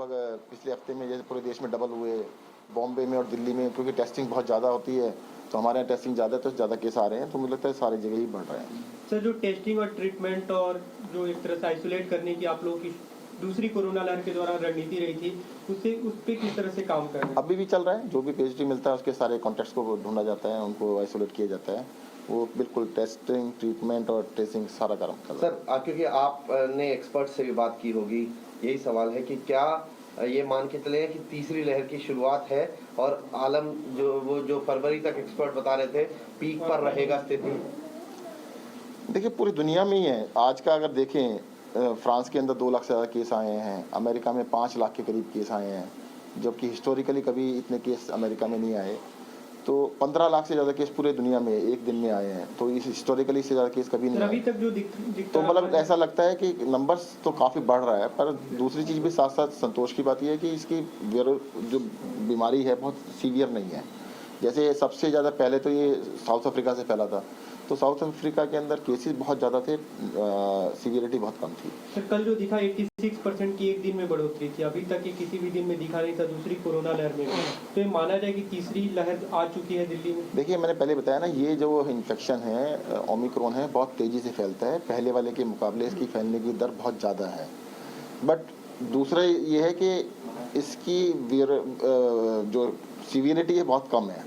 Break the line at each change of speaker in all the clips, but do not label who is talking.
लगभग पिछले हफ्ते में जैसे पूरे देश में डबल हुए, बॉम्बे में और दिल्ली में, क्योंकि टेस्टिंग बहुत ज़्यादा होती है तो हमारे यहाँ टेस्टिंग ज़्यादा है तो ज़्यादा केस आ रहे हैं, तो मुझे लगता है सारी जगह ही बढ़ रहे हैं।
सर, जो टेस्टिंग और ट्रीटमेंट और जो एक तरह से आइसोलेट करने की आप लोगों की दूसरी कोरोना लहर के दौरान रणनीति रही थी, उस पर किस तरह से काम कर रहे हैं?
अभी भी चल रहा है, जो भी पॉजिटिव मिलता है उसके सारे कॉन्टैक्ट्स को ढूंढा जाता है, उनको आइसोलेट किया जाता है। वो बिल्कुल टेस्टिंग, ट्रीटमेंट और ट्रेसिंग सारा काम कर रहा है।
सर, क्योंकि आपने एक्सपर्ट से भी बात की होगी, यही सवाल है कि क्या ये मान के चले कि तीसरी लहर की शुरुआत है और आलम जो फरवरी तक एक्सपर्ट बता रहे थे पीक पर रहेगा स्थिति?
देखिए, पूरी दुनिया में ही है आज का। अगर देखें, फ्रांस के अंदर 2 लाख से ज़्यादा केस आए हैं, अमेरिका में 5 लाख के करीब केस आए हैं, जबकि हिस्टोरिकली कभी इतने केस अमेरिका में नहीं आए। तो 15 लाख से ज़्यादा केस पूरे दुनिया में एक दिन में आए हैं, तो इस हिस्टोरिकली से ज़्यादा केस कभी नहीं
अभी
आए।
तक जो दिखता
तो मतलब ऐसा लगता है कि नंबर्स तो काफ़ी बढ़ रहा है, पर दूसरी चीज़ भी साथ साथ संतोष की बात यह है कि इसकी जो बीमारी है बहुत सीवियर नहीं है। जैसे सबसे ज़्यादा पहले तो ये साउथ अफ्रीका से फैला था, तो साउथ अफ्रीका के अंदर केसेस बहुत ज़्यादा थे, सीवियरिटी बहुत कम थी।
सर, कल जो दिखा 86% की एक दिन में बढ़ोतरी थी, अभी तक ये किसी भी दिन में दिखा नहीं था दूसरी कोरोना लहर में। तो ये माना जाए कि तीसरी लहर आ चुकी है दिल्ली में?
देखिए, मैंने पहले बताया ना, ये जो इन्फेक्शन है ओमिक्रॉन है, बहुत तेज़ी से फैलता है, पहले वाले के मुकाबले इसकी फैलने की दर बहुत ज़्यादा है। बट दूसरा ये है कि इसकी जो सीवियरिटी है बहुत कम है,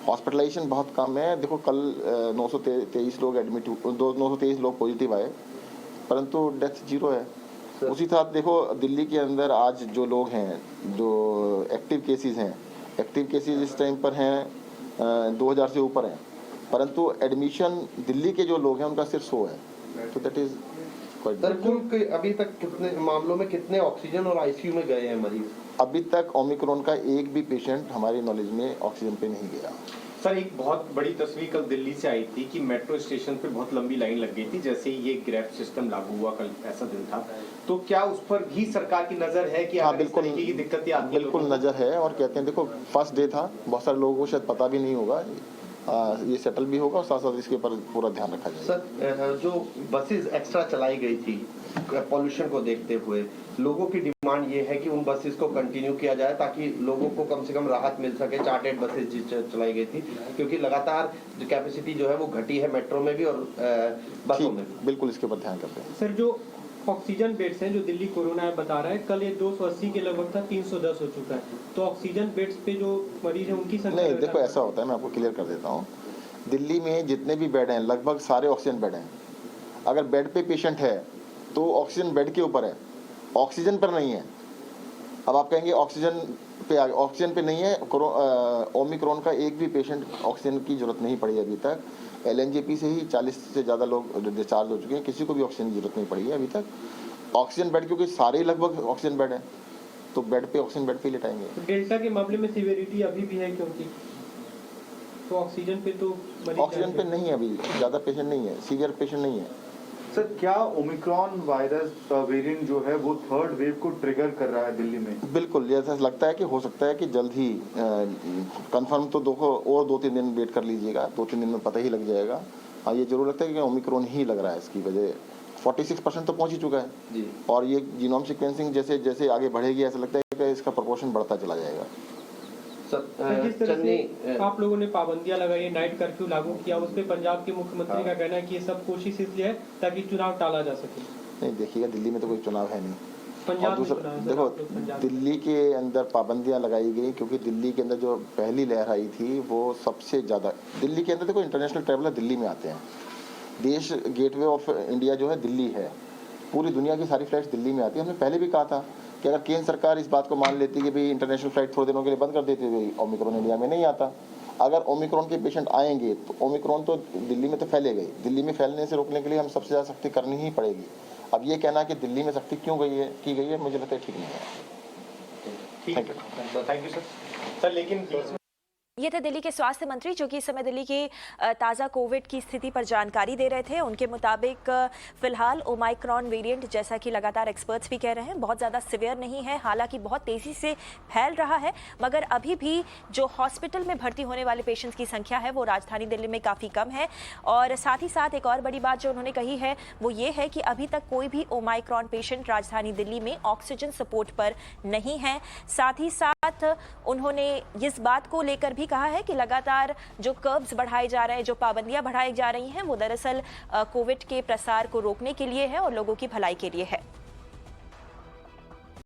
हॉस्पिटलाइजेशन बहुत कम है। देखो, कल 923 लोग एडमिट 923 लोग पॉजिटिव आए, परंतु डेथ 0 है। उसी साथ देखो, दिल्ली के अंदर आज जो लोग हैं, जो एक्टिव केसेस इस टाइम पर हैं 2000 से ऊपर हैं, परंतु एडमिशन दिल्ली के जो लोग हैं उनका सिर्फ 100 है। तो दैट इज
सर, कुल अभी तक कितने मामलों में कितने ऑक्सीजन और आईसीयू में गए हैं मरीज?
अभी तक ओमिक्रॉन का एक भी पेशेंट हमारी नॉलेज में ऑक्सीजन पे नहीं गया।
सर, एक बहुत बड़ी तस्वीर कल दिल्ली से आई थी कि मेट्रो स्टेशन पे बहुत लंबी लाइन लग गई थी जैसे ही ये ग्रैब सिस्टम लागू हुआ, कल ऐसा दिन था। तो क्या उस पर भी सरकार की नजर है कि
हाँ, बिल्कुल,
की दिक्कतें आती हैं?
बिल्कुल नज़र है, और कहते हैं, देखो, फर्स्ट डे था, बहुत सारे लोगों को शायद पता भी नहीं होगा, ये सेटल भी होगा और साथ साथ इसके ऊपर पूरा ध्यान रखा जाएगा।
सर, जो बसेस एक्स्ट्रा चलाई गई थी पॉल्यूशन को देखते हुए, लोगों की डिमांड ये है कि उन बसेस को कंटिन्यू किया जाए ताकि लोगों को कम से कम राहत मिल सके। चार्टेड बसेस चलाई गई थी क्योंकि लगातार जो कैपेसिटी जो है वो घटी है मेट्रो में भी और बसों में भी।
बिल्कुल इसके ऊपर ध्यान करते हैं।
सर, जो ऑक्सीजन बेड्स हैं, जो दिल्ली कोरोना बता रहा है, कल ये 280 के लगभग था, 310 हो चुका है। तो ऑक्सीजन बेड्स पे जो मरीज हैं उनकी संख्या?
नहीं, देखो, ऐसा होता है, मैं आपको क्लियर कर देता हूँ। दिल्ली में जितने भी बेड हैं लगभग सारे ऑक्सीजन बेड हैं। अगर बेड पे पेशेंट है तो ऑक्सीजन बेड के ऊपर है, ऑक्सीजन पर नहीं है। अब आप कहेंगे ऑक्सीजन पे नहीं है, ओमिक्रॉन का एक भी पेशेंट ऑक्सीजन की जरूरत नहीं पड़ी अभी तक। LNJP से ही 40 से ज़्यादा लोग डिस्चार्ज हो चुके हैं, किसी को भी ऑक्सीजन की जरूरत नहीं पड़ी है अभी तक। ऑक्सीजन बेड, क्योंकि सारे ही लगभग ऑक्सीजन बेड हैं, तो बेड पे ऑक्सीजन बेड पे ही लिटाएंगे।
तो डेल्टा के मामले में सीवियरिटी अभी भी है, क्योंकि तो ऑक्सीजन पे तो
ऑक्सीजन पे नहीं है, अभी ज़्यादा पेशेंट नहीं है, सीवियर पेशेंट नहीं है।
सर, क्या ओमिक्रॉन वायरस वेरिएंट जो है वो थर्ड वेव को ट्रिगर कर रहा है दिल्ली में?
बिल्कुल, ऐसा लगता है कि हो सकता है कि जल्द ही कंफर्म तो देखो, और 2-3 दिन वेट कर लीजिएगा, 2-3 दिन में पता ही लग जाएगा। हाँ, ये जरूर लगता है कि ओमिक्रॉन ही लग रहा है। इसकी वजह 46% तो पहुंच ही चुका है
जी।
और ये जीनोम सीक्वेंसिंग जैसे जैसे आगे बढ़ेगी, ऐसा लगता है कि इसका प्रोपोर्शन बढ़ता चला जाएगा।
जिस तरह से आप लोगों ने पाबंदियां लगाई, नाइट कर्फ्यू लागू किया, उस पर पंजाब के मुख्यमंत्री का कहना है कि ये सब कोशिश इसलिए है ताकि चुनाव टाला जा सके।
नहीं, देखिएगा, दिल्ली में तो कोई चुनाव है नहीं।
पंजाब
और दूसरा, देखो, दिल्ली के अंदर पाबंदियां लगाई गई क्योंकि दिल्ली के अंदर जो पहली लहर आई थी वो सबसे ज़्यादा, दिल्ली के अंदर देखो इंटरनेशनल ट्रैवलर दिल्ली में आते हैं। देश गेटवे ऑफ इंडिया जो है दिल्ली है, पूरी दुनिया की सारी फ्लाइट्स दिल्ली में आती है। हमने पहले भी कहा था कि अगर केंद्र सरकार इस बात को मान लेती कि भाई इंटरनेशनल फ्लाइट थोड़े दिनों के लिए बंद कर देती है, ओमिक्रॉन इंडिया में नहीं आता। अगर ओमिक्रॉन के पेशेंट आएंगे तो ओमिक्रॉन तो दिल्ली में तो फैलेगा ही, दिल्ली में फैलने से रोकने के लिए हम सबसे ज़्यादा सख्ती करनी ही पड़ेगी। अब ये कहना कि दिल्ली में सख्ती क्यों की गई है, मुझे लगता है ठीक नहीं है।
Thank you sir. लेकिन
ये थे दिल्ली के स्वास्थ्य मंत्री जो कि इस समय दिल्ली की ताज़ा कोविड की स्थिति पर जानकारी दे रहे थे। उनके मुताबिक फिलहाल ओमाइक्रॉन वेरिएंट, जैसा कि लगातार एक्सपर्ट्स भी कह रहे हैं, बहुत ज़्यादा सिवियर नहीं है, हालांकि बहुत तेज़ी से फैल रहा है, मगर अभी भी जो हॉस्पिटल में भर्ती होने वाले पेशेंट्स की संख्या है वो राजधानी दिल्ली में काफ़ी कम है। और साथ ही साथ एक और बड़ी बात जो उन्होंने कही है वो ये है कि अभी तक कोई भी ओमाइक्रॉन पेशेंट राजधानी दिल्ली में ऑक्सीजन सपोर्ट पर नहीं है। साथ ही साथ उन्होंने इस बात को लेकर भी कहा है कि लगातार जो कर्व्स बढ़ाए जा रहे हैं, जो पाबंदियां बढ़ाई जा रही हैं, वो दरअसल कोविड के प्रसार को रोकने के लिए है और लोगों की भलाई के लिए है।